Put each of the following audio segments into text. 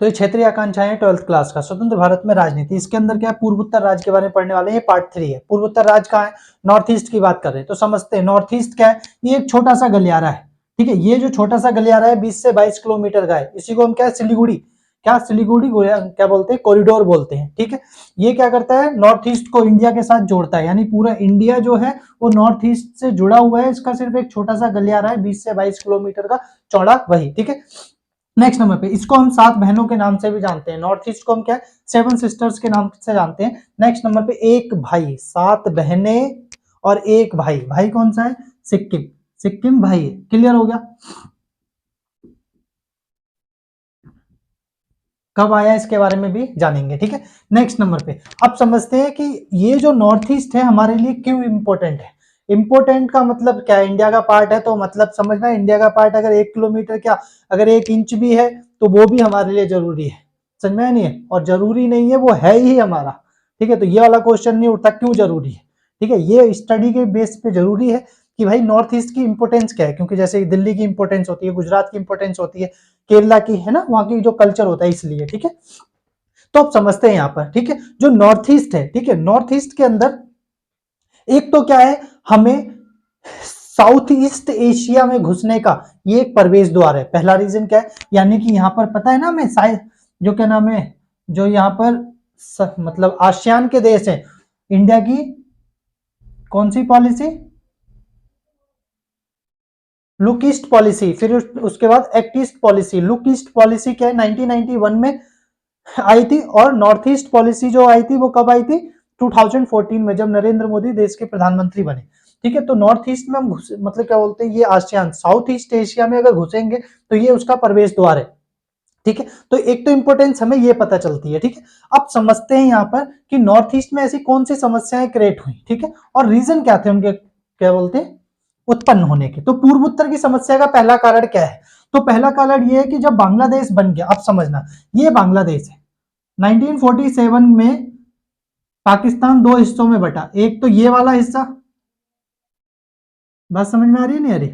तो ये क्षेत्रीय आकांक्षाएं 12th क्लास का स्वतंत्र भारत में राजनीति, इसके अंदर क्या है, पूर्वोत्तर राज्य के बारे में पढ़ने वाले हैं। ये पार्ट 3 है। पूर्वोत्तर राज्य कहाँ है, नॉर्थ ईस्ट की बात कर रहे हैं। तो समझते हैं नॉर्थ ईस्ट क्या है, ये एक छोटा सा गलियारा है, ठीक है। ये जो छोटा सा गलियारा है 20 से 22 किलोमीटर का है, इसी को हम क्या सिलीगुड़ी, क्या सिलीगुड़ी क्या बोलते हैं, कॉरिडोर बोलते हैं, ठीक है। ये क्या करता है, नॉर्थ ईस्ट को इंडिया के साथ जोड़ता है, यानी पूरा इंडिया जो है वो नॉर्थ ईस्ट से जुड़ा हुआ है। इसका सिर्फ एक छोटा सा गलियारा है 20 से 22 किलोमीटर का चौड़ा, वही, ठीक है। नेक्स्ट नंबर पे इसको हम 7 बहनों के नाम से भी जानते हैं। नॉर्थ ईस्ट को हम क्या है, 7 सिस्टर्स के नाम से जानते हैं। नेक्स्ट नंबर पे एक भाई, 7 बहनें और एक भाई। भाई कौन सा है, सिक्किम, सिक्किम भाई है। क्लियर हो गया, कब आया इसके बारे में भी जानेंगे, ठीक है। नेक्स्ट नंबर पे अब समझते हैं कि ये जो नॉर्थ ईस्ट है हमारे लिए क्यों इंपॉर्टेंट है। इंपॉर्टेंट का मतलब क्या है, इंडिया का पार्ट है, तो मतलब समझना इंडिया का पार्ट अगर 1 किलोमीटर क्या, अगर 1 इंच भी है तो वो भी हमारे लिए जरूरी है। समझ में नहीं है, और जरूरी नहीं है वो है ही हमारा, ठीक है। तो ये वाला क्वेश्चन नहीं उठता क्यों जरूरी है, ठीक है। ये स्टडी के बेस पे जरूरी है कि भाई नॉर्थ ईस्ट की इंपोर्टेंस क्या है, क्योंकि जैसे दिल्ली की इंपोर्टेंस होती है, गुजरात की इंपोर्टेंस होती है, केरला की, है ना, वहां की जो कल्चर होता है, इसलिए, ठीक है। तो अब समझते हैं यहाँ पर, ठीक है, जो नॉर्थ ईस्ट है, ठीक है, नॉर्थ ईस्ट के अंदर एक तो क्या है, हमें साउथ ईस्ट एशिया में घुसने का ये एक प्रवेश द्वार है। पहला रीजन क्या है, यानी कि यहाँ पर पता है ना हमें, जो क्या नाम है, जो यहाँ पर मतलब आसियान के देश है, इंडिया की कौन सी पॉलिसी, लुक ईस्ट पॉलिसी, फिर उसके बाद act east policy. Look east policy क्या है, 1991 में आई थी, और नॉर्थ ईस्ट पॉलिसी जो आई थी वो कब आई थी, 2014 में, जब नरेंद्र मोदी देश के प्रधानमंत्री बने, ठीक है। तो नॉर्थ ईस्ट में हम मतलब क्या बोलते हैं, ये आसियान, साउथ ईस्ट एशिया में अगर घुसेंगे तो ये उसका प्रवेश द्वार है, ठीक है। तो एक तो इंपॉर्टेंस हमें ये पता चलती है, ठीक है। अब समझते हैं यहाँ पर कि नॉर्थ ईस्ट में ऐसी कौन सी समस्याएं क्रिएट हुई, ठीक है, और रीजन क्या थे उनके, क्या बोलते हैं, उत्पन्न होने के। तो पूर्वोत्तर की समस्या का पहला कारण क्या है, तो पहला कारण ये है कि जब बांग्लादेश बन गया, अब समझना ये बांग्लादेश है, 1947 में पाकिस्तान 2 हिस्सों में बटा, एक तो ये वाला हिस्सा, बात समझ में आ रही है नहीं आ रही,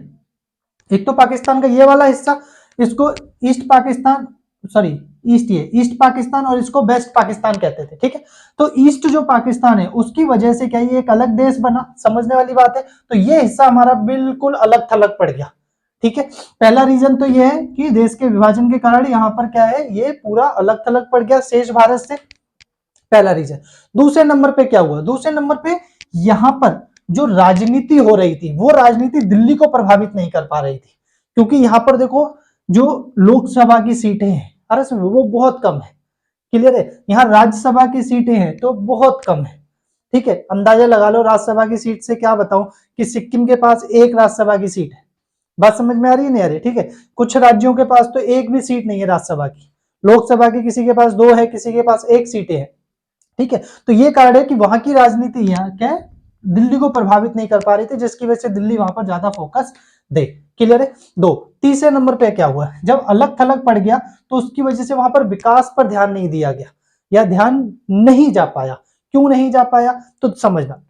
एक तो पाकिस्तान का ये वाला हिस्सा, इसको ईस्ट पाकिस्तान, सॉरी ईस्ट, ये ईस्ट पाकिस्तान, और इसको वेस्ट पाकिस्तान कहते थे, ठीक है। तो ईस्ट जो पाकिस्तान है उसकी वजह से क्या ये एक अलग देश बना, समझने वाली बात है। तो ये हिस्सा हमारा बिल्कुल अलग थलग पड़ गया, ठीक है। पहला रीजन तो ये है कि देश के विभाजन के कारण यहाँ पर क्या है, ये पूरा अलग थलग पड़ गया शेष भारत से, पहला रीजन। दूसरे नंबर पे क्या हुआ, दूसरे नंबर पे यहां पर जो राजनीति हो रही थी वो राजनीति दिल्ली को प्रभावित नहीं कर पा रही थी, क्योंकि यहां पर देखो जो लोकसभा की सीटें हैं अरे वो बहुत कम है, क्लियर है। यहाँ राज्यसभा की सीटें हैं तो बहुत कम है, ठीक है। अंदाजा लगा लो राज्यसभा की सीट से, क्या बताऊं कि सिक्किम के पास 1 राज्यसभा की सीट है, बात समझ में आ रही है नहीं आ रही, ठीक है। कुछ राज्यों के पास तो 1 भी सीट नहीं है राज्यसभा की, लोकसभा की किसी के पास 2 है, किसी के पास 1 सीटें है, ठीक है। तो ये कारण है कि वहां की राजनीति यहाँ क्या है, दिल्ली को प्रभावित नहीं कर पा रही थी, जिसकी वजह से दिल्ली वहां पर ज्यादा फोकस दे, क्लियर है। दो, तीसरे नंबर पे क्या हुआ, जब अलग थलग पड़ गया तो उसकी वजह से वहां पर विकास पर ध्यान नहीं दिया गया, या ध्यान नहीं जा पाया। क्यों नहीं जा पाया, तो समझना,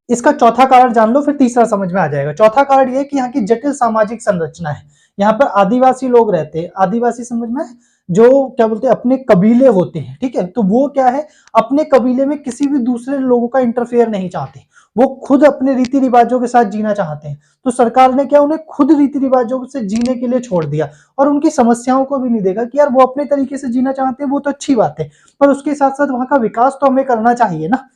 इसका चौथा कारण जान लो, फिर तीसरा समझ में आ जाएगा। चौथा कारण यह कि यहाँ की जटिल सामाजिक संरचना है, यहाँ पर आदिवासी लोग रहते हैं, आदिवासी समझ में, जो क्या बोलते हैं अपने कबीले होते हैं, ठीक है। तो वो क्या है, अपने कबीले में किसी भी दूसरे लोगों का इंटरफेयर नहीं चाहते, वो खुद अपने रीति रिवाजों के साथ जीना चाहते हैं। तो सरकार ने क्या उन्हें खुद रीति रिवाजों से जीने के लिए छोड़ दिया, और उनकी समस्याओं को भी नहीं देखा कि यार वो अपने तरीके से जीना चाहते हैं, वो तो अच्छी बात है, पर उसके साथ साथ वहां का विकास तो हमें करना चाहिए ना,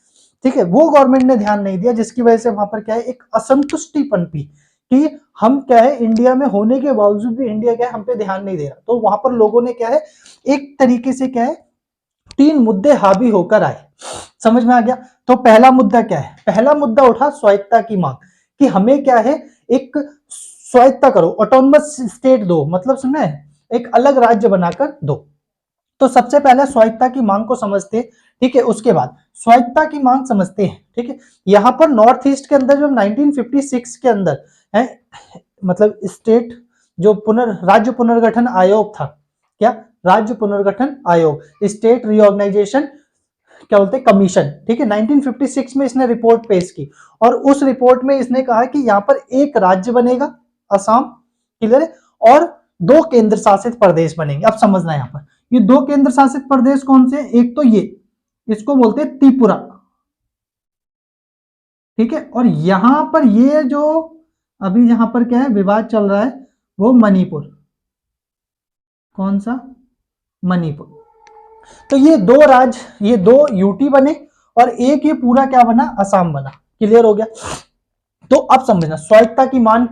ठीक है। वो गवर्नमेंट ने ध्यान नहीं दिया, जिसकी वजह से वहां पर क्या है, एक असंतुष्टि पनपी कि हम क्या है इंडिया में होने के बावजूद भी इंडिया क्या है हम पे ध्यान नहीं दे रहा। तो वहां पर लोगों ने क्या है, एक तरीके से क्या है, 3 मुद्दे हावी होकर आए, समझ में आ गया। तो पहला मुद्दा क्या है, पहला मुद्दा उठा स्वायत्ता की मांग, कि हमें क्या है, एक स्वायत्ता करो, ऑटोनमस स्टेट दो, मतलब समझे, एक अलग राज्य बनाकर दो। तो सबसे पहले स्वायत्ता की मांग को समझते हैं, ठीक है। उसके बाद स्वायत्ता की मांग समझते हैं, ठीक है। यहां पर नॉर्थ ईस्ट के अंदर जब 1956 के अंदर है, मतलब स्टेट जो राज्य पुनर्गठन आयोग था, क्या, राज्य पुनर्गठन आयोग, स्टेट रिऑर्गेनाइजेशन क्या बोलते हैं कमीशन, ठीक है, 1956 में इसने रिपोर्ट पेश की, और उस रिपोर्ट में इसने कहा कि यहाँ पर एक राज्य बनेगा, असम, क्लियर है, और दो केंद्र शासित प्रदेश बनेंगे। अब समझना यहाँ पर, ये दो केंद्र शासित प्रदेश कौन से, एक तो ये, इसको बोलते हैं त्रिपुरा, ठीक है, और यहां पर ये जो अभी यहां पर क्या है विवाद चल रहा है, वो मणिपुर, कौन सा, मणिपुर। तो ये दो राज्य, ये दो यूटी बने और एक ये पूरा क्या बना, असम बना। क्लियर हो गया। तो अब समझना स्वायत्तता की मांग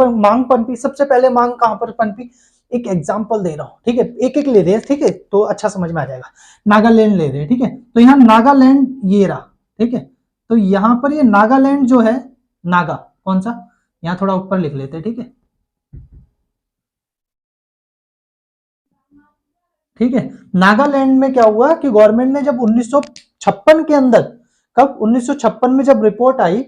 पनपी। सबसे पहले मांग कहां पर पनपी, एक एग्जांपल दे रहा हूं, ठीक है, एक एक ले रहे हैं, ठीक है, तो अच्छा समझ में आ जाएगा। नागालैंड ले रहे हैं, ठीक है, तो यहाँ नागालैंड ये रहा, ठीक है, तो यहां पर ये नागालैंड जो है, नागा कौन सा, यहाँ थोड़ा ऊपर लिख लेते हैं, ठीक है, ठीक है। नागालैंड में क्या हुआ कि गवर्नमेंट ने जब 1956 के अंदर, कब 1956 में जब रिपोर्ट आई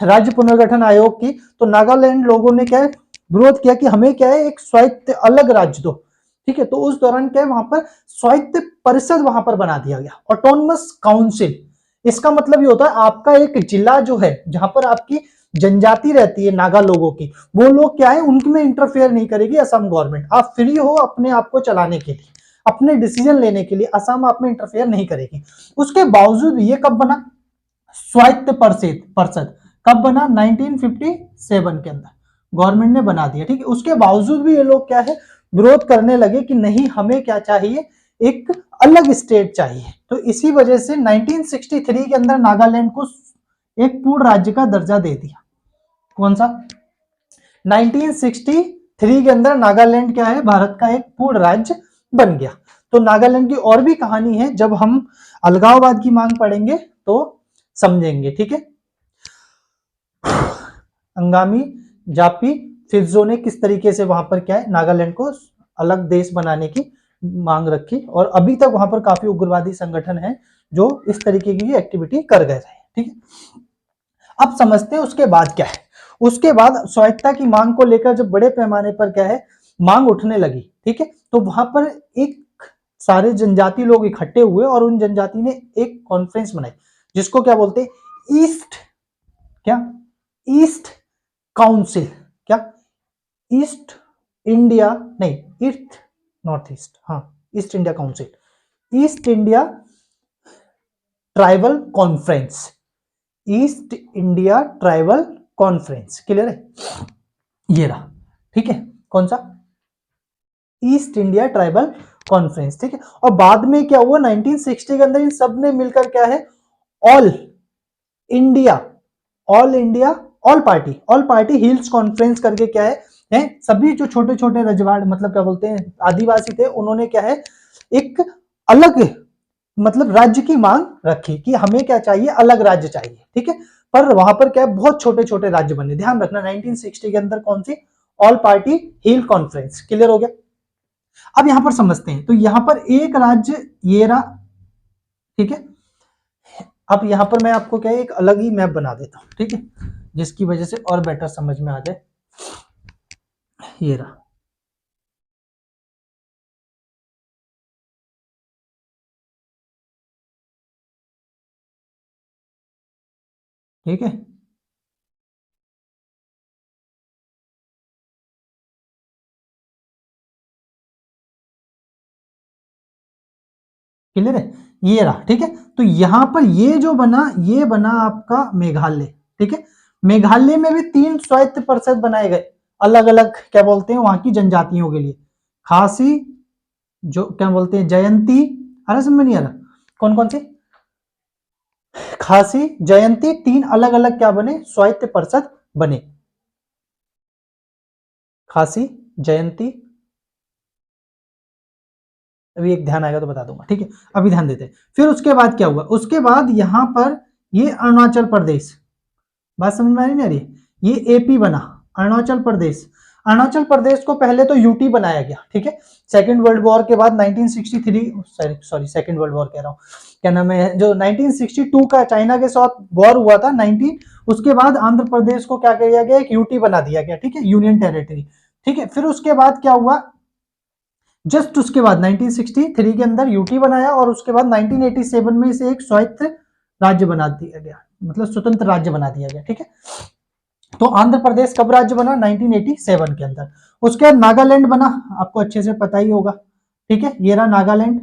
राज्य पुनर्गठन आयोग की, तो नागालैंड लोगों ने क्या है विरोध किया कि हमें क्या है एक स्वायत्त अलग राज्य दो, ठीक है। तो उस दौरान क्या है वहां पर स्वायत्त परिषद वहां पर बना दिया गया, ऑटोनमस काउंसिल। इसका मतलब ये होता है आपका एक जिला जो है जहां पर आपकी जनजाति रहती है नागा लोगों की, वो लोग क्या है उनमें इंटरफेयर नहीं करेगी असम गवर्नमेंट। आप फ्री हो अपने आप को चलाने के लिए, अपने डिसीजन लेने के लिए, असम आप में इंटरफेयर नहीं करेगी। उसके बावजूद ये कब बना स्वायत्त परिषद, कब बना 1957 के अंदर गवर्नमेंट ने बना दिया, ठीक है। उसके बावजूद भी ये लोग क्या है विरोध करने लगे कि नहीं हमें क्या चाहिए, एक अलग स्टेट चाहिए। तो इसी वजह से 1963 के अंदर नागालैंड को एक पूर्ण राज्य का दर्जा दे दिया। कौन सा, 1963 के अंदर नागालैंड क्या है भारत का एक पूर्ण राज्य बन गया। तो नागालैंड की और भी कहानी है, जब हम अलगाववाद की मांग पढ़ेंगे तो समझेंगे, ठीक है। अंगामी, जापी, फित्जो ने किस तरीके से वहां पर क्या है नागालैंड को अलग देश बनाने की मांग रखी, और अभी तक वहां पर काफी उग्रवादी संगठन है जो इस तरीके की एक्टिविटी कर गए थे, ठीक है। अब समझते हैं उसके बाद क्या है। उसके बाद स्वायत्तता की मांग को लेकर जब बड़े पैमाने पर क्या है मांग उठने लगी, ठीक है, तो वहां पर एक सारे जनजाति लोग इकट्ठे हुए और उन जनजाति ने एक कॉन्फ्रेंस बनाई जिसको क्या बोलते हैं ईस्ट, क्या, ईस्ट काउंसिल, क्या, ईस्ट इंडिया नहीं, ईस्ट नॉर्थ ईस्ट, हाँ, east India council, east India tribal conference, east India tribal conference. Clear है, ये रहा, ठीक है, कौन सा, ईस्ट इंडिया ट्राइबल कॉन्फ्रेंस, ठीक है। और बाद में क्या हुआ 1960 के अंदर इन सब ने मिलकर क्या है all India, all India, all party hills conference करके क्या है सभी जो छोटे छोटे रजवाड़ मतलब क्या बोलते हैं आदिवासी थे, उन्होंने क्या है एक अलग मतलब राज्य की मांग रखी कि हमें क्या चाहिए, अलग राज्य चाहिए, ठीक है। पर वहां पर क्या है बहुत छोटे छोटे राज्य बने। ध्यान रखना 1960 के अंदर कौन सी, ऑल पार्टी हिल कॉन्फ्रेंस। क्लियर हो गया। अब यहां पर समझते हैं, तो यहां पर एक राज्य ये रहा, ठीक है। अब यहां पर मैं आपको क्या है एक अलग ही मैप बना देता हूं, ठीक है, जिसकी वजह से और बेटर समझ में आ जाए। ये रहा, ठीक है, क्लियर है, ये रहा, ठीक है। तो यहां पर ये जो बना, ये बना आपका मेघालय, ठीक है। मेघालय में भी 3 स्वायत्त परिषद बनाए गए अलग अलग क्या बोलते हैं वहां की जनजातियों के लिए। खासी, जो क्या बोलते हैं जयंती, अरे समझ में नहीं आ रहा कौन कौन सी, खासी, जयंती, 3 अलग अलग क्या बने स्वायत्त परिषद बने, खासी, जयंती, अभी एक ध्यान आएगा तो बता दूंगा, ठीक है, अभी ध्यान देते हैं। फिर उसके बाद क्या हुआ, उसके बाद यहां पर ये अरुणाचल प्रदेश, बात समझ में आ रही नहीं आ रही, ये एपी बना, अरुणाचल प्रदेश। अरुणाचल प्रदेश को पहले तो यूटी बनाया गया, ठीक है। सेकेंड वर्ल्ड वॉर के बाद 1963 सॉरी सेकेंड वर्ल्ड वॉर कह रहा हूं, क्या नाम है, जो 1962 का चाइना के साथ वॉर हुआ था 19, उसके बाद आंध्र प्रदेश को क्या किया गया एक यूटी बना दिया गया, ठीक है, यूनियन टेरिटरी, ठीक है। फिर उसके बाद क्या हुआ, जस्ट उसके बाद 1963 के अंदर यूटी बनाया और उसके बाद 1987 में इसे एक स्वायत्त राज्य बना दिया गया, मतलब स्वतंत्र राज्य बना दिया गया, ठीक है। तो आंध्र प्रदेश कब राज्य बना? 1987 के अंदर। उसके बाद नागालैंड बना, आपको अच्छे से पता ही होगा, ठीक है, ये रहा नागालैंड।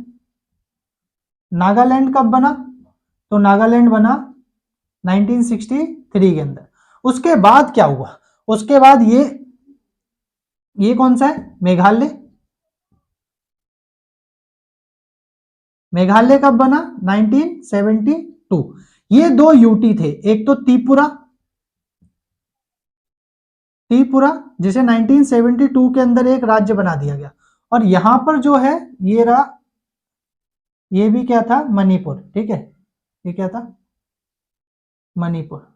नागालैंड कब बना? तो नागालैंड बना 1963 के अंदर। उसके बाद क्या हुआ? उसके बाद ये कौन सा है? मेघालय। मेघालय कब बना? 1972। ये दो यूटी थे, एक तो त्रिपुरा, त्रिपुरा जिसे 1972 के अंदर एक राज्य बना दिया गया, और यहां पर जो है ये रहा, ये भी क्या था? मणिपुर, ठीक है, ये क्या था? मणिपुर।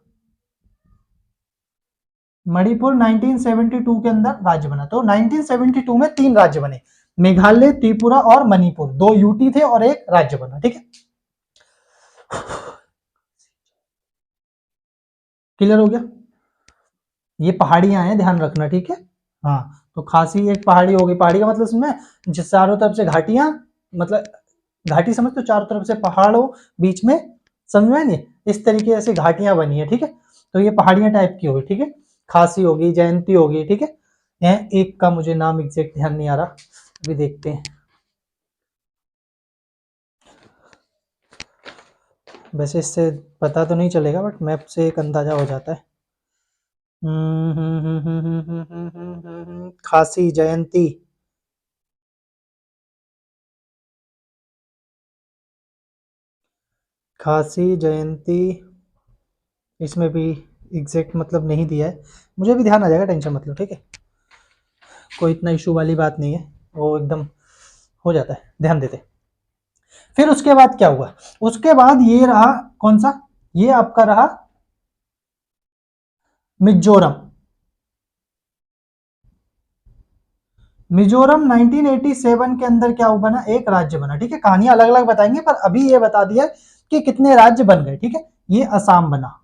मणिपुर 1972 के अंदर राज्य बना। तो 1972 में 3 राज्य बने, मेघालय, त्रिपुरा और मणिपुर, 2 यूटी थे और एक राज्य बना, ठीक है। क्लियर हो गया? ये पहाड़ियां हैं, ध्यान रखना, ठीक है। हाँ, तो खासी एक पहाड़ी होगी, पहाड़ी का मतलब इसमें जिस चारों तरफ से घाटियां, मतलब घाटी समझ, तो चारों तरफ से पहाड़ हो, बीच में, समझ में नहीं, इस तरीके से घाटियां बनी है, ठीक है। तो ये पहाड़ियां टाइप की होगी, ठीक है। खासी होगी, जयंती होगी, ठीक है। एक का मुझे नाम एग्जैक्ट ध्यान नहीं आ रहा, अभी देखते हैं। वैसे इससे पता तो नहीं चलेगा, बट मैप से एक अंदाजा हो जाता है। खासी, जयंती, खासी, जयंती, इसमें भी एग्जैक्ट मतलब नहीं दिया है, मुझे भी ध्यान आ जाएगा, टेंशन मतलब, ठीक है। कोई इतना इशू वाली बात नहीं है, वो एकदम हो जाता है, ध्यान देते। फिर उसके बाद क्या हुआ? उसके बाद ये रहा कौन सा? ये आपका रहा मिजोरम। मिजोरम 1987 के अंदर क्या बना? एक राज्य बना, ठीक है। कहानियां अलग अलग बताएंगे, पर अभी ये बता दिया कि कितने राज्य बन गए, ठीक है। ये असम बना,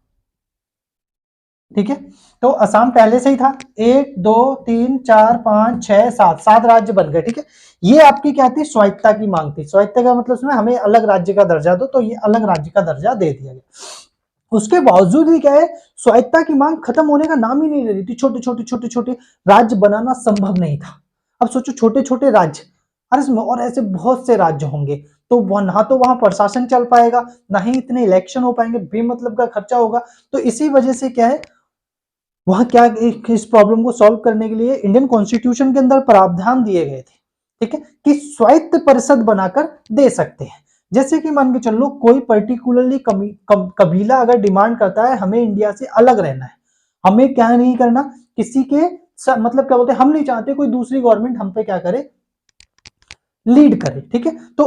ठीक है। तो असम पहले से ही था, 1 2 3 4 5 6 7, 7 राज्य बन गए, ठीक है। ये आपकी क्या थी? स्वायत्तता की मांग थी। स्वायत्तता का मतलब उसमें हमें अलग राज्य का दर्जा दो, तो ये अलग राज्य का दर्जा दे दिया गया। उसके बावजूद भी क्या है? स्वायत्तता की मांग खत्म होने का नाम ही नहीं ले रही थी। छोटे छोटे छोटे छोटे राज्य बनाना संभव नहीं था। अब सोचो, छोटे छोटे राज्य, अरे इसमें और ऐसे बहुत से राज्य होंगे, तो ना तो वहां प्रशासन चल पाएगा, ना ही इतने इलेक्शन हो पाएंगे, बेमतलब का खर्चा होगा। तो इसी वजह से क्या है, वहां क्या, इस प्रॉब्लम को सॉल्व करने के लिए इंडियन कॉन्स्टिट्यूशन के अंदर प्रावधान दिए गए थे, ठीक है, कि स्वायत्त परिषद बनाकर दे सकते हैं। जैसे कि मान के चलो, कोई पर्टिकुलरली कबीला अगर डिमांड करता है हमें इंडिया से अलग रहना है, हमें क्या नहीं करना, किसी के मतलब क्या बोलते हैं, हम नहीं चाहते कोई दूसरी गवर्नमेंट हम पे क्या करे, लीड करे, ठीक है। तो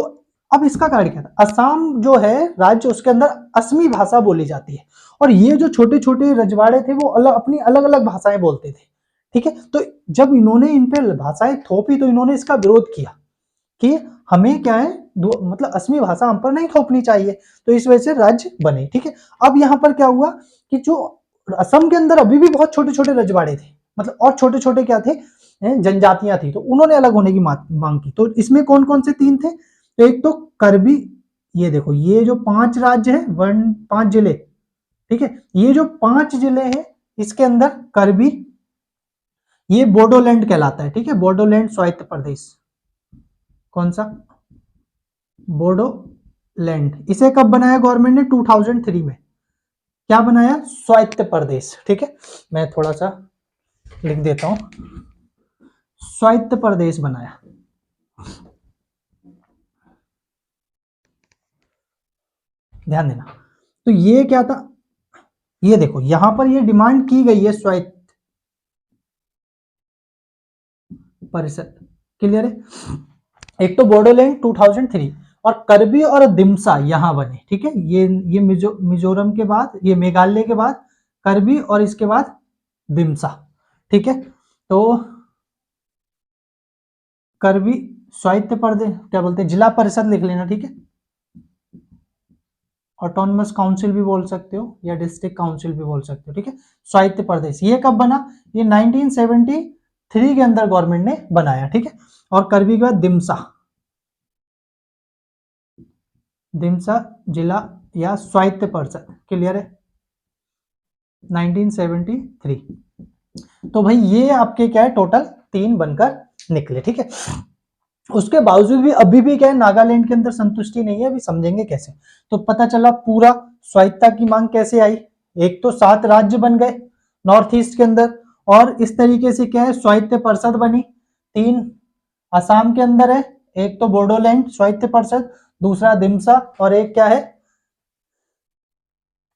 अब इसका कारण क्या था? असम जो है राज्य, उसके अंदर असमी भाषा बोली जाती है, और ये जो छोटे छोटे रजवाड़े थे वो अपनी अलग अलग भाषाएं बोलते थे, ठीक है। तो जब इन्होंने इन पे भाषाएं थोपी, तो इन्होंने इसका विरोध किया कि हमें क्या है, मतलब असमी भाषा हम पर नहीं थोपनी चाहिए। तो इस वजह से राज्य बने, ठीक है। अब यहां पर क्या हुआ कि जो असम के अंदर अभी भी बहुत छोटे छोटे रजवाड़े थे, मतलब और छोटे छोटे क्या थे, जनजातियां थी, तो उन्होंने अलग होने की मांग की। तो इसमें कौन कौन से 3 थे? तो एक तो करबी, ये देखो, ये जो 5 राज्य है, 5 जिले, ठीक है, ये जो 5 जिले हैं, इसके अंदर करबी, ये बोडोलैंड कहलाता है, ठीक है, बोडोलैंड स्वायत्त प्रदेश। कौन सा? बोडोलैंड। इसे कब बनाया गवर्नमेंट ने? 2003 में। क्या बनाया? स्वायत्त प्रदेश, ठीक है। मैं थोड़ा सा लिख देता हूं, स्वायत्त प्रदेश बनाया। ध्यान देना। तो ये क्या था? ये देखो, यहां पर ये डिमांड की गई है स्वायत्त परिषद, क्लियर है। एक तो बोडोलैंड 2003, और करबी और दिमसा यहां बने, ठीक है। ये मिजोरम के बाद, ये मेघालय के बाद करबी, और इसके बाद दिमसा, ठीक है। तो करबी स्वायत्त प्रदेश, क्या बोलते हैं, जिला परिषद लिख लेना, ठीक है। ऑटोनमस काउंसिल भी बोल सकते हो, या डिस्ट्रिक्ट काउंसिल भी बोल सकते हो, ठीक है। स्वायत्त प्रदेश ये कब बना? ये 1973 के अंदर गवर्नमेंट ने बनाया, ठीक है। और करबी के बाद दिमसा, दिमसा जिला या स्वायत्त परिषद, क्लियर है। 1973। तो भाई ये आपके क्या है, टोटल 3 बनकर निकले, ठीक है। उसके बावजूद भी अभी भी क्या है, नागालैंड के अंदर संतुष्टि नहीं है, अभी समझेंगे कैसे। तो पता चला पूरा स्वायत्तता की मांग कैसे आई। एक तो 7 राज्य बन गए नॉर्थ ईस्ट के अंदर, और इस तरीके से क्या है, स्वायत्त परिषद बनी। 3 असम के अंदर है, एक तो बोडोलैंड स्वायत्त परिषद, दूसरा दिमसा, और एक क्या है,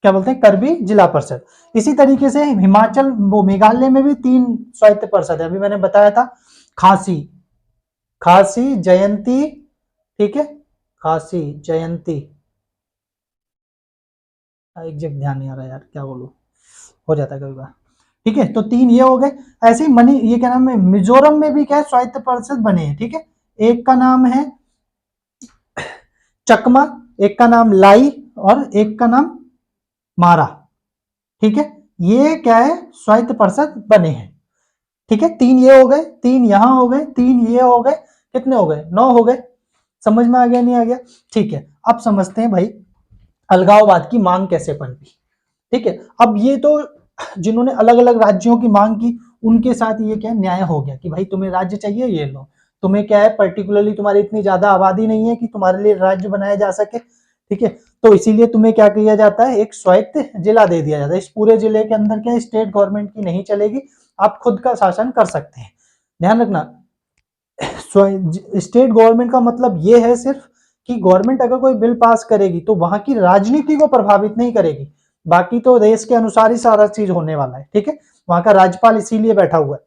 क्या बोलते हैं, करबी जिला परिषद। इसी तरीके से हिमाचल, वो मेघालय में भी 3 स्वायत्त परिषद है, अभी मैंने बताया था। खासी, खासी जयंती, ठीक है, खासी जयंती, एग्जैक्ट ध्यान नहीं आ रहा यार, क्या बोलूं, हो जाता है कभी बार, ठीक है। तो 3 ये हो गए। ऐसे ही मनी, ये क्या नाम है, मिजोरम में भी क्या है, स्वायत्त परिषद बने हैं, ठीक है। एक का नाम है चकमा, एक का नाम लाई, और एक का नाम मारा, ठीक है। ये क्या है, स्वायत्त परिषद बने हैं, ठीक है। 3 ये हो गए, 3 यहां हो गए, 3 ये हो गए, कितने हो गए, 9 हो गए। समझ में आ गया, नहीं आ गया, ठीक है। अब समझते हैं भाई अलगाववाद की मांग कैसे पनपी, ठीक है। अब ये तो जिन्होंने अलग अलग राज्यों की मांग की, उनके साथ ये क्या न्याय हो गया कि भाई तुम्हें राज्य चाहिए, ये लो। तुम्हें क्या है, पर्टिकुलरली तुम्हारी इतनी ज्यादा आबादी नहीं है कि तुम्हारे लिए राज्य बनाया जा सके, ठीक है। तो इसीलिए तुम्हें क्या किया जाता है, एक स्वायत्त जिला दे दिया जाता है। इस पूरे जिले के अंदर क्या स्टेट गवर्नमेंट की नहीं चलेगी, आप खुद का शासन कर सकते हैं। ध्यान रखना, स्टेट गवर्नमेंट का मतलब ये है सिर्फ कि गवर्नमेंट अगर कोई बिल पास करेगी तो वहां की राजनीति को प्रभावित नहीं करेगी, बाकी तो देश के अनुसार ही सारा चीज होने वाला है, ठीक है। वहां का राज्यपाल इसीलिए बैठा हुआ है,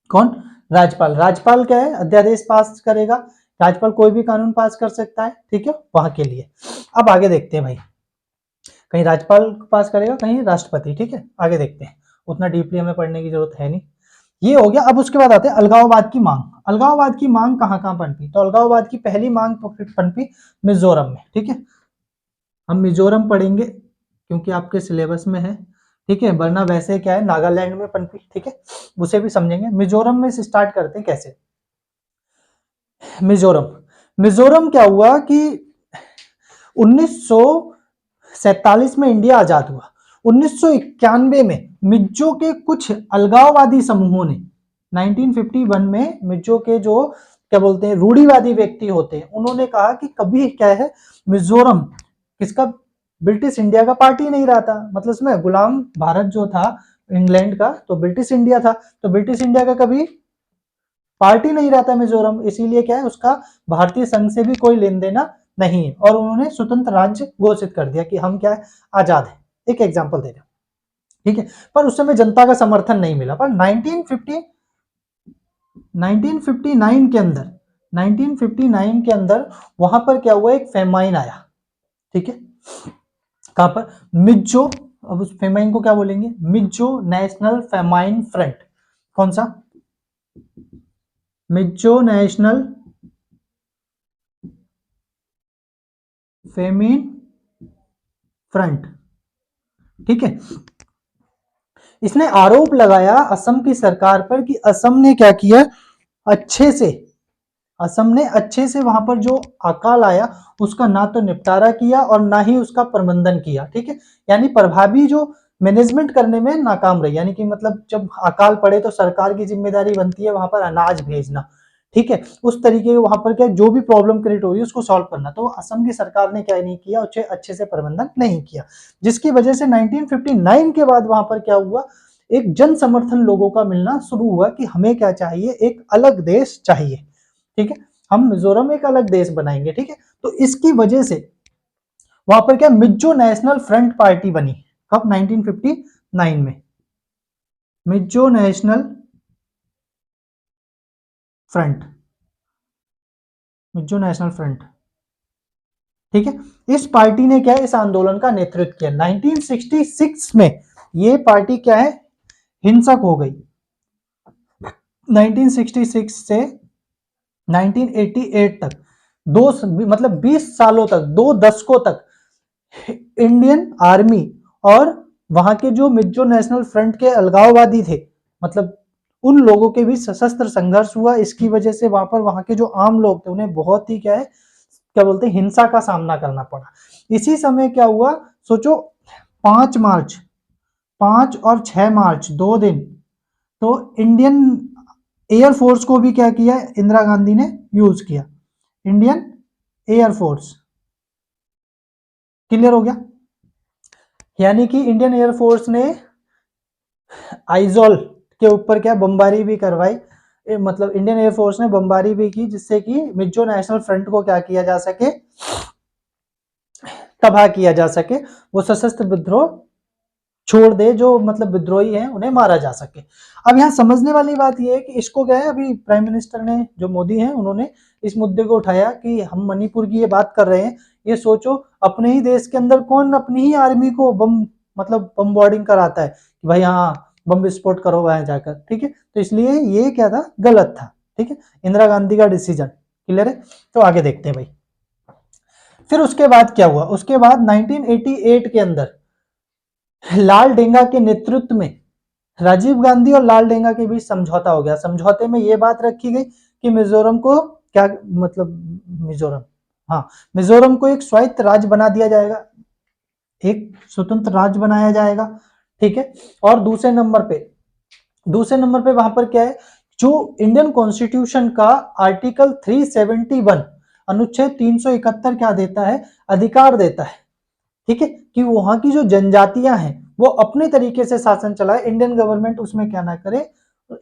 कौन, राज्यपाल। राज्यपाल क्या है, अध्यादेश पास करेगा, राज्यपाल कोई भी कानून पास कर सकता है, ठीक है, वहां के लिए। अब आगे देखते हैं भाई, कहीं राज्यपाल पास करेगा, कहीं राष्ट्रपति, ठीक है। आगे देखते हैं, उतना डीपली हमें पढ़ने की जरूरत है नहीं, ये हो गया। अब उसके बाद आते हैं अलगाववाद की मांग। अलगाववाद की मांग कहां कहां पनपी, तो अलगाववाद की पहली मांग पनपी मिजोरम में, ठीक है। हम मिजोरम पढ़ेंगे क्योंकि आपके सिलेबस में है, ठीक है, वरना वैसे क्या है, नागालैंड में पनपी, ठीक है, उसे भी समझेंगे। मिजोरम में से स्टार्ट करते हैं कैसे। मिजोरम, मिजोरम क्या हुआ कि 1947 में इंडिया आजाद हुआ। 1991 में मिज्जो के कुछ अलगाववादी समूहों ने, 1951 में मिज्जो के जो क्या बोलते हैं रूढ़िवादी व्यक्ति होते हैं, उन्होंने कहा कि कभी क्या है, मिजोरम किसका, ब्रिटिश इंडिया का पार्टी नहीं रहा था, मतलब इसमें गुलाम भारत जो था इंग्लैंड का, तो ब्रिटिश इंडिया था, तो ब्रिटिश इंडिया का कभी पार्टी नहीं रहता मिजोरम, इसीलिए क्या है, उसका भारतीय संघ से भी कोई लेन देना नहीं है, और उन्होंने स्वतंत्र राज्य घोषित कर दिया कि हम क्या है, आजाद है। एक एग्जांपल दे रहे, ठीक है। पर उस समय जनता का समर्थन नहीं मिला। पर 1959 के अंदर, 1959 के अंदर वहां पर क्या हुआ, एक फेमाइन आया, ठीक है। कहां पर, मिज्जो, अब उस फेमाइन को क्या बोलेंगे, मिज्जो नेशनल फेमाइन फ्रंट। कौन सा, मिज्जो नेशनल फेमिन फ्रंट, ठीक है। इसने आरोप लगाया असम की सरकार पर कि असम ने क्या किया, अच्छे से, असम ने अच्छे से वहां पर जो अकाल आया उसका ना तो निपटारा किया और ना ही उसका प्रबंधन किया, ठीक है। यानी प्रभावी जो मैनेजमेंट करने में नाकाम रही, यानी कि मतलब जब अकाल पड़े तो सरकार की जिम्मेदारी बनती है वहां पर अनाज भेजना, ठीक है। उस तरीके वहां पर क्या जो भी प्रॉब्लम क्रिएट हो रही है उसको सॉल्व करना, तो असम की सरकार ने क्या नहीं किया, उसे अच्छे से प्रबंधन नहीं किया, जिसकी वजह से 1959 के बाद वहां पर क्या हुआ, एक जन समर्थन लोगों का मिलना शुरू हुआ कि हमें क्या चाहिए, एक अलग देश चाहिए, ठीक है। हम मिजोरम एक अलग देश बनाएंगे, ठीक है। तो इसकी वजह से वहां पर क्या मिज्जो नेशनल फ्रंट पार्टी बनी, कब, 1959 में, मिज्जो नेशनल फ्रंट, मिज्जो नेशनल फ्रंट, ठीक है। इस पार्टी ने क्या है, इस आंदोलन का नेतृत्व किया। 1966 में ये पार्टी क्या है, हिंसक हो गई। 1966 से 1988 तक, दो मतलब 20 सालों तक, 2 दशकों तक इंडियन आर्मी और वहां के जो मिज्जो नेशनल फ्रंट के अलगाववादी थे, मतलब उन लोगों के बीच सशस्त्र संघर्ष हुआ। इसकी वजह से वहां पर वहां के जो आम लोग थे उन्हें बहुत ही क्या है, क्या बोलते हैं, हिंसा का सामना करना पड़ा। इसी समय क्या हुआ, सोचो, 5 मार्च 5 और 6 मार्च 2 दिन तो इंडियन एयरफोर्स को भी क्या किया, इंदिरा गांधी ने यूज किया, इंडियन एयरफोर्स। क्लियर हो गया? यानी कि इंडियन एयरफोर्स ने आइजोल के ऊपर क्या बमबारी भी करवाई, मतलब इंडियन एयरफोर्स ने बमबारी भी की, जिससे कि मिजो नेशनल फ्रंट को क्या किया जा सके, तबाह किया जा सके, वो सशस्त्र विद्रोह छोड़ दे, जो मतलब विद्रोही हैं उन्हें मारा जा सके। अब यहाँ समझने वाली बात यह है कि इसको क्या है, अभी प्राइम मिनिस्टर ने, जो मोदी हैं, उन्होंने इस मुद्दे को उठाया कि हम मणिपुर की ये बात कर रहे हैं, ये सोचो अपने ही देश के अंदर कौन अपनी ही आर्मी को बम मतलब बमबार्डिंग कराता है कि भाई हाँ बम विस्फोट करो वहां जाकर, ठीक है। तो इसलिए ये क्या था, गलत था, ठीक है, इंदिरा गांधी का डिसीजन। क्लियर है? तो आगे देखते हैं भाई। फिर उसके बाद क्या हुआ, उसके बाद 1988 के अंदर लाल डेंगा के नेतृत्व में राजीव गांधी और लाल डेंगा के बीच समझौता हो गया। समझौते में यह बात रखी गई कि मिजोरम को क्या मतलब मिजोरम, हाँ, मिजोरम को एक स्वायत्त राज्य बना दिया जाएगा, एक स्वतंत्र राज्य बनाया जाएगा, ठीक है। और दूसरे नंबर पे वहां पर क्या है, जो इंडियन कॉन्स्टिट्यूशन का आर्टिकल 371 अनुच्छेद 371 क्या देता है, अधिकार देता है, ठीक है, कि वहां की जो जनजातियां हैं वो अपने तरीके से शासन चलाए, इंडियन गवर्नमेंट उसमें क्या ना करे,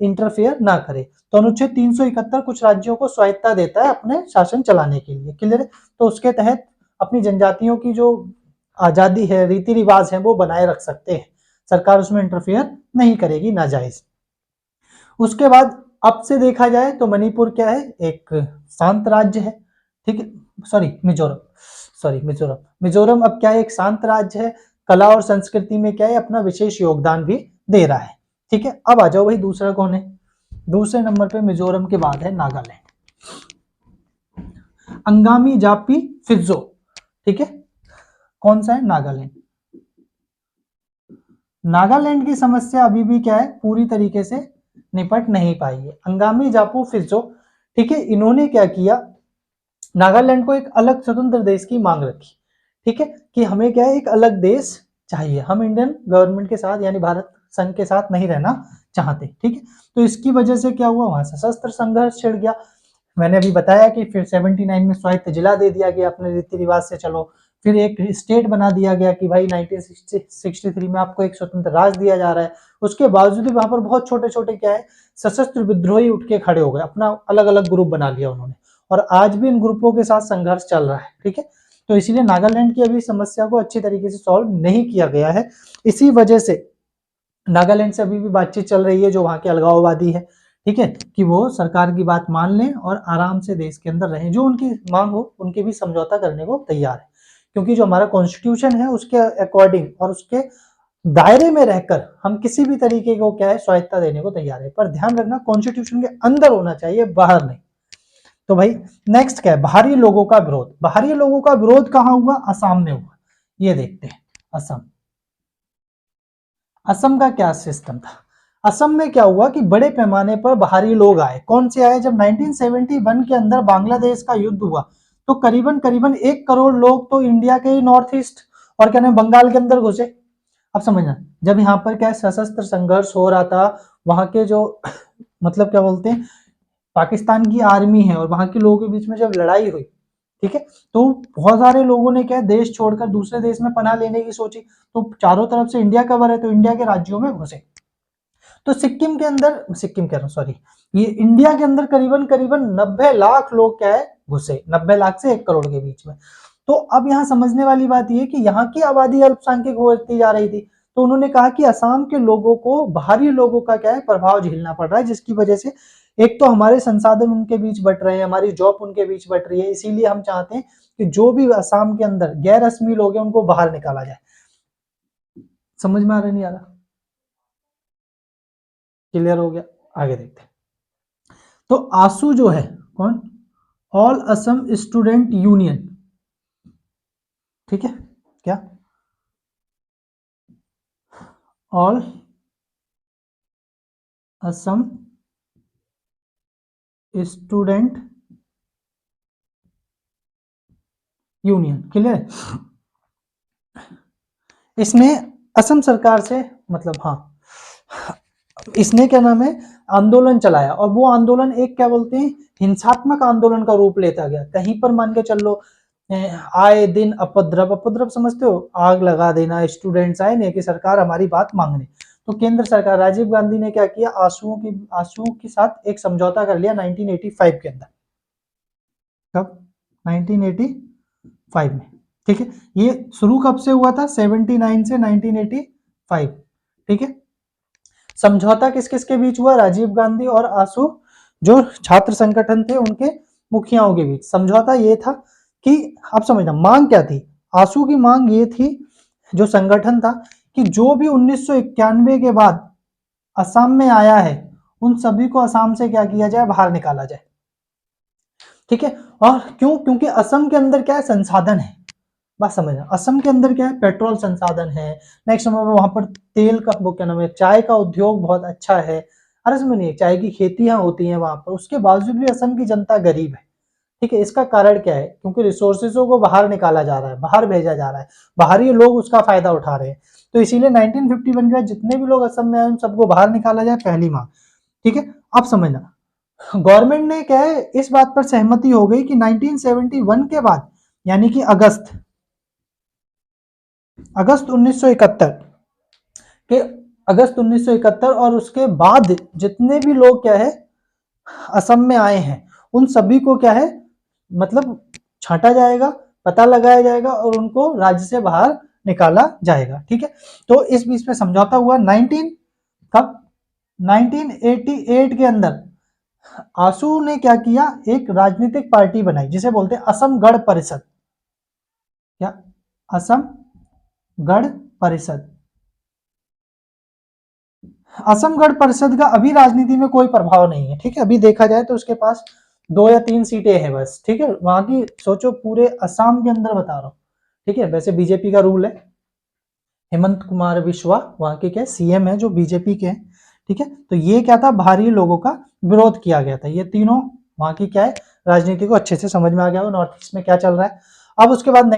इंटरफेयर ना करे। तो अनुच्छेद 371 कुछ राज्यों को स्वायत्ता देता है अपने शासन चलाने के लिए। क्लियर है? तो उसके तहत अपनी जनजातियों की जो आजादी है, रीति रिवाज है, वो बनाए रख सकते हैं, सरकार उसमें इंटरफेयर नहीं करेगी, नाजायज। उसके बाद अब से देखा जाए तो मणिपुर क्या है, एक शांत राज्य है, ठीक है, मिजोरम अब क्या है, एक शांत राज्य है, कला और संस्कृति में क्या है, अपना विशेष योगदान भी दे रहा है, ठीक है। अब आ जाओ भाई, दूसरा कौन है, दूसरे नंबर पे मिजोरम के बाद है नागालैंड, अंगामी जापी फिज्जो, ठीक है। कौन सा है, नागालैंड। नागालैंड की समस्या अभी भी क्या है, पूरी तरीके से निपट नहीं पाई है, अंगामी जापू फिज्जो, ठीक है। इन्होंने क्या किया, नागालैंड को एक अलग स्वतंत्र देश की मांग रखी, ठीक है, कि हमें क्या है, एक अलग देश चाहिए, हम इंडियन गवर्नमेंट के साथ यानी भारत संघ के साथ नहीं रहना चाहते, ठीक है। तो इसकी वजह से क्या हुआ, वहां सशस्त्र संघर्ष छिड़ गया। मैंने अभी बताया कि फिर 79 में स्वायत्त जिला दे दिया गया, अपने रीति रिवाज से चलो, फिर एक स्टेट बना दिया गया कि भाई 1963 में आपको एक स्वतंत्र राज्य दिया जा रहा है। उसके बावजूद भी वहां पर बहुत छोटे छोटे क्या है, सशस्त्र विद्रोही उठ के खड़े हो गए, अपना अलग अलग ग्रुप बना लिया उन्होंने, और आज भी इन ग्रुपों के साथ संघर्ष चल रहा है, ठीक है। तो इसीलिए नागालैंड की अभी समस्या को अच्छी तरीके से सॉल्व नहीं किया गया है। इसी वजह से नागालैंड से अभी भी बातचीत चल रही है, जो वहां के अलगाववादी है, ठीक है, कि वो सरकार की बात मान लें और आराम से देश के अंदर रहें, जो उनकी मांग हो उनके भी समझौता करने को तैयार है, क्योंकि जो हमारा कॉन्स्टिट्यूशन है उसके अकॉर्डिंग और उसके दायरे में रहकर हम किसी भी तरीके को क्या है, स्वायत्ता देने को तैयार है, पर ध्यान रखना कॉन्स्टिट्यूशन के अंदर होना चाहिए, बाहर नहीं। तो भाई नेक्स्ट क्या है, बाहरी लोगों का विरोध। बाहरी लोगों का विरोध कहां हुआ, असम में हुआ, ये देखते हैं। असम, असम का क्या सिस्टम था, असम में क्या हुआ कि बड़े पैमाने पर बाहरी लोग आए। कौन से आए, जब 1971 के अंदर बांग्लादेश का युद्ध हुआ तो करीबन करीबन 1 करोड़ लोग तो इंडिया के नॉर्थ ईस्ट और क्या नाम बंगाल के अंदर घुसे। अब समझना, जब यहाँ पर क्या सशस्त्र संघर्ष हो रहा था, वहां के जो मतलब क्या बोलते हैं, पाकिस्तान की आर्मी है और वहां के लोगों के बीच में जब लड़ाई हुई, ठीक है, तो बहुत सारे लोगों ने क्या देश छोड़कर दूसरे देश में पनाह लेने की सोची, तो चारों तरफ से इंडिया कवर है तो इंडिया के राज्यों में घुसे। तो सिक्किम के अंदर, सिक्किम कह रहा हूं सॉरी, ये इंडिया के अंदर करीबन करीबन 90 लाख लोग क्या है घुसे, 90 लाख से 1 करोड़ के बीच में। तो अब यहाँ समझने वाली बात यह कि यहाँ की आबादी अल्पसंख्यक होती जा रही थी, तो उन्होंने कहा कि असम के लोगों को बाहरी लोगों का क्या है प्रभाव झेलना पड़ रहा है, जिसकी वजह से एक तो हमारे संसाधन उनके बीच बट रहे हैं, हमारी जॉब उनके बीच बट रही है, इसीलिए हम चाहते हैं कि जो भी असम के अंदर गैर रस्मी लोग हैं उनको बाहर निकाला जाए। समझ में आ रहा नहीं आ रहा, क्लियर हो गया? आगे देखते हैं। तो आसू जो है कौन, ऑल असम स्टूडेंट यूनियन, ठीक है, क्या all Assam student union, clear. इसने असम सरकार से मतलब, हाँ, इसने क्या नाम है आंदोलन चलाया, और वो आंदोलन एक क्या बोलते हैं हिंसात्मक आंदोलन का रूप लेता गया। कहीं पर मान के चल लो आए दिन उपद्रव, उपद्रव समझते हो, आग लगा देना, स्टूडेंट्स आए नहीं कि सरकार हमारी बात मांगने, तो केंद्र सरकार राजीव गांधी ने क्या किया, आंसुओं के साथ एक समझौता कर लिया 1985 के अंदर। कब? 1985 में, ठीक है। ये शुरू कब से हुआ था? 79 से 1985, ठीक है। समझौता किस किस के बीच हुआ? राजीव गांधी और आंसू जो छात्र संगठन थे उनके मुखियाओं के बीच। समझौता ये था कि आप समझना मांग क्या थी। आंसू की मांग ये थी, जो संगठन था, कि जो भी 1991 के बाद असम में आया है उन सभी को असम से क्या किया जाए, बाहर निकाला जाए, ठीक है। और क्यों? क्योंकि असम के अंदर क्या है, संसाधन है। बात समझना, असम के अंदर क्या है, पेट्रोल संसाधन है, नेक्स्ट नंबर वहां पर तेल का वो क्या नाम है, चाय का उद्योग बहुत अच्छा है। अरे समझिए चाय की खेतियां होती हैं वहां पर, उसके बावजूद भी असम की जनता गरीब है, ठीक है। इसका कारण क्या है? क्योंकि रिसोर्सेजों को बाहर निकाला जा रहा है, बाहर भेजा जा रहा है, बाहरी लोग उसका फायदा उठा रहे हैं। तो इसीलिए 1951 के बाद जितने भी लोग असम में आए उन सबको बाहर निकाला जाए, पहली मांग, ठीक है। अब समझना, गवर्नमेंट ने क्या है इस बात पर सहमति हो गई कि 1971 के बाद, यानी कि अगस्त 1971 के, अगस्त 1971 और उसके बाद जितने भी लोग क्या है असम में आए हैं उन सभी को क्या है मतलब छांटा जाएगा, पता लगाया जाएगा और उनको राज्य से बाहर निकाला जाएगा, ठीक है। तो इस बीच में समझौता हुआ 1988 के अंदर आंसू ने क्या किया, एक राजनीतिक पार्टी बनाई जिसे बोलते हैं असम गण परिषद। क्या? असम गण परिषद। असम गण परिषद का अभी राजनीति में कोई प्रभाव नहीं है, ठीक है। अभी देखा जाए तो उसके पास 2 या 3 सीटें हैं बस, ठीक है। वहां की सोचो पूरे असम के अंदर बता रहा हूँ, ठीक है। वैसे बीजेपी का रूल है, हेमंत कुमार बिश्वा वहां के क्या सीएम है जो बीजेपी के हैं, ठीक है। तो ये क्या था, बाहरी लोगों का विरोध किया गया था। ये तीनों वहां की क्या है राजनीति को अच्छे से समझ में आ गया हो नॉर्थ ईस्ट में क्या चल रहा है। अब उसके बाद